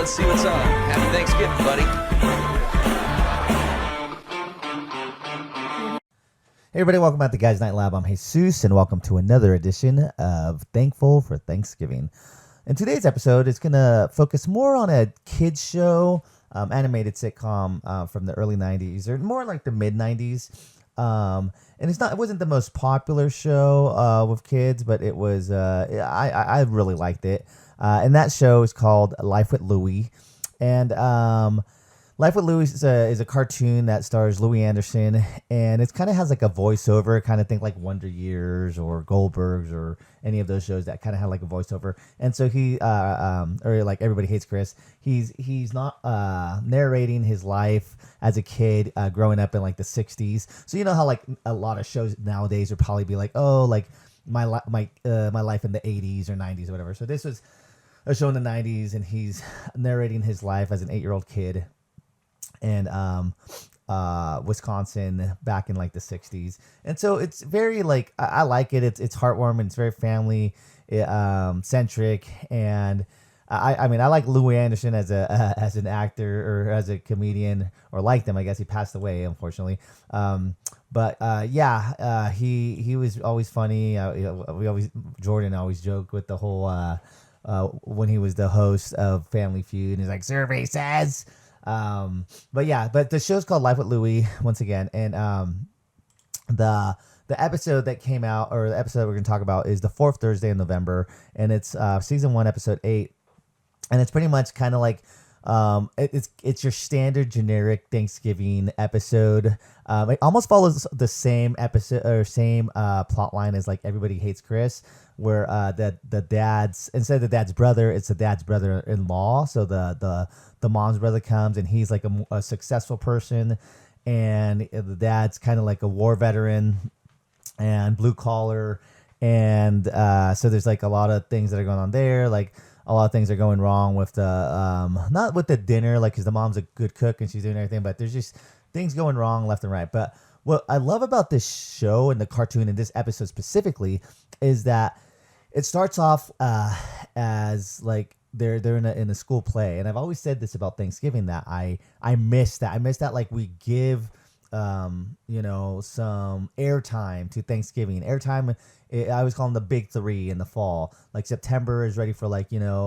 Let's see what's on. Happy Thanksgiving, buddy. Hey everybody, welcome back to Guys Night Lab. I'm Jesus, and welcome to another edition of Thankful for Thanksgiving. In today's episode, it's going to focus more on a kids show, animated sitcom from the early 90s, or more like the mid 90s. And it wasn't the most popular show with kids, but it was. I really liked it. And that show is called Life with Louie. And Life with Louie is a cartoon that stars Louie Anderson, and it kind of has like a voiceover, kind of think like Wonder Years or Goldbergs or any of those shows that kind of have like a voiceover. And so he, or like Everybody Hates Chris, he's not narrating his life as a kid growing up in like the 60s. So you know how like a lot of shows nowadays would probably be like, oh, like my life in the 80s or 90s or whatever. So this was a show in the 90s, and he's narrating his life as an 8-year-old kid in Wisconsin back in like the 60s. And so it's very like I like it. It's heartwarming. It's very family centric, and I mean I like Louie Anderson as an actor or as a comedian, or liked him. I guess he passed away, unfortunately. He was always funny. Jordan always joked with the whole when he was the host of Family Feud, and he's like, survey says. But the show's called Life with Louie once again, and the episode that came out, or the episode we're going to talk about, is the fourth Thursday in November, and it's season 1, episode 8, and it's pretty much kind of like it's your standard generic Thanksgiving episode. It almost follows the same episode or same plot line as like Everybody Hates Chris, where the dad's, instead of the dad's brother, it's the dad's brother-in-law. So the mom's brother comes, and he's like a successful person, and the dad's kind of like a war veteran and blue collar, and so there's like a lot of things that are going on there. Like a lot of things are going wrong with the not with the dinner, like because the mom's a good cook and she's doing everything, but there's just things going wrong left and right. But what I love about this show and the cartoon and this episode specifically is that it starts off as like they're in a school play, and I've always said this about Thanksgiving, that I miss that like we give some airtime to Thanksgiving. Airtime, I always call them the big three in the fall. Like September is ready for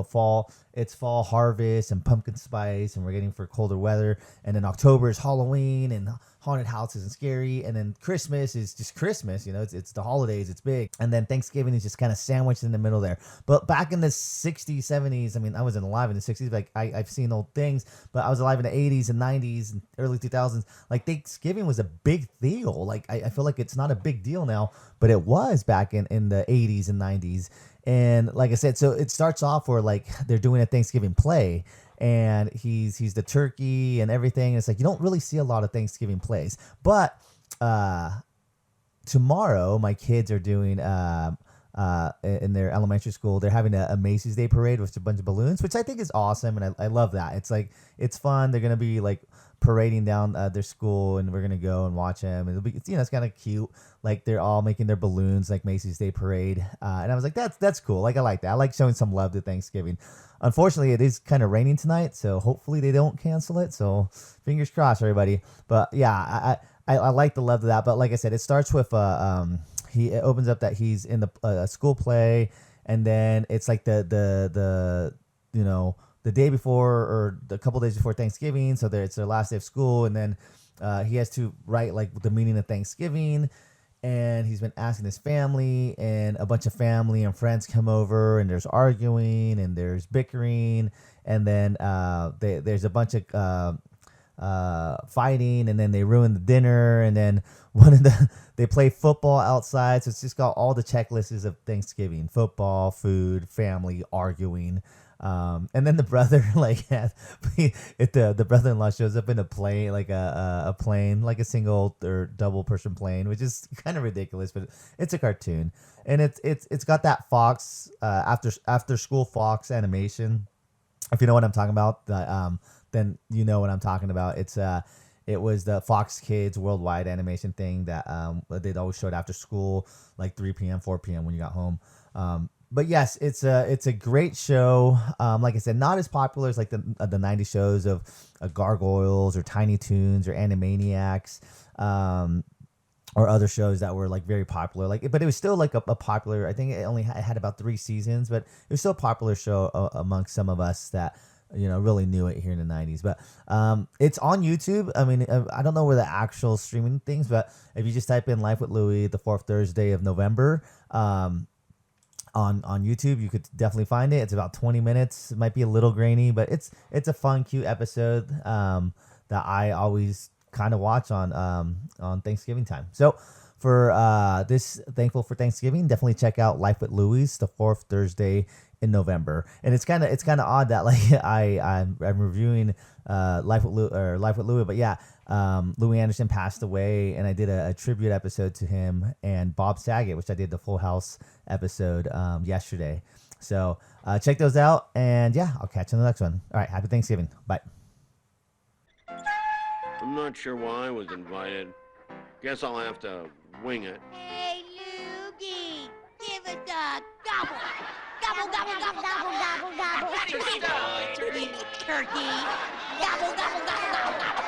fall. It's fall harvest and pumpkin spice, and we're getting for colder weather. And then October is Halloween and haunted houses and scary. And then Christmas is just Christmas. It's the holidays. It's big. And then Thanksgiving is just kind of sandwiched in the middle there. But back in the 60s, 70s, I mean, I wasn't alive in the 60s. But I've seen old things, but I was alive in the 80s and 90s and early 2000s. Like Thanksgiving was a big deal. Like I feel like it's not a big deal now, but it was back in the 80s and 90s. And like I said, so it starts off where like they're doing a Thanksgiving play, and he's the turkey and everything. And it's like you don't really see a lot of Thanksgiving plays. But tomorrow my kids are doing in their elementary school, they're having a Macy's Day Parade with a bunch of balloons, which I think is awesome, and I love that. It's like it's fun. They're gonna be like parading down their school, and we're gonna go and watch them. It'll be it's kind of cute. Like they're all making their balloons like Macy's Day Parade, and I was like, that's cool. Like I like that. I like showing some love to Thanksgiving. Unfortunately, it is kind of raining tonight, so hopefully they don't cancel it. So fingers crossed, everybody. But yeah, I like the love of that. But like I said, it starts with it opens up that he's in the school play, and then it's like the day before, or a couple days before Thanksgiving. So it's their last day of school, and then he has to write like the meaning of Thanksgiving. And he's been asking his family, and a bunch of family and friends come over, and there's arguing and there's bickering, and then there's a bunch of fighting, and then they ruin the dinner, and then they play football outside. So it's just got all the checklists of Thanksgiving: football, food, family, arguing. And then the brother the brother-in-law shows up in a plane, like a plane, like a single or double person plane, which is kind of ridiculous, but it's a cartoon, and it's got that Fox after school Fox animation. If you know what I'm talking about, then you know what I'm talking about. It was the Fox Kids worldwide animation thing that they'd always show it after school, like 3 p.m., 4 p.m. when you got home. but yes, it's a great show. Like I said, not as popular as like the '90s shows of Gargoyles or Tiny Toons or Animaniacs. Or other shows that were like very popular, like, but it was still like a popular. I think it only had about 3 seasons, but it was still a popular show amongst some of us that really knew it here in the '90s. But it's on YouTube. I mean, I don't know where the actual streaming things, but if you just type in "Life with Louie," the fourth Thursday of November, on YouTube, you could definitely find it. It's about 20 minutes. It might be a little grainy, but it's a fun, cute episode that I always kind of watch on Thanksgiving time. So for this Thankful for Thanksgiving, definitely check out Life with Louie's the fourth Thursday in November. And it's kind of odd that like I'm reviewing Life with Louie, but yeah, Louie Anderson passed away, and I did a tribute episode to him and Bob Saget, which I did the Full House episode yesterday. So check those out, and yeah, I'll catch you on the next one. All right, happy Thanksgiving. Bye. I'm not sure why I was invited. Guess I'll have to wing it. Hey, Louie, give us a gobble. Gobble, gobble, gobble, gobble, gobble, gobble. Turkey. Gobble, gobble, gobble, gobble, gobble.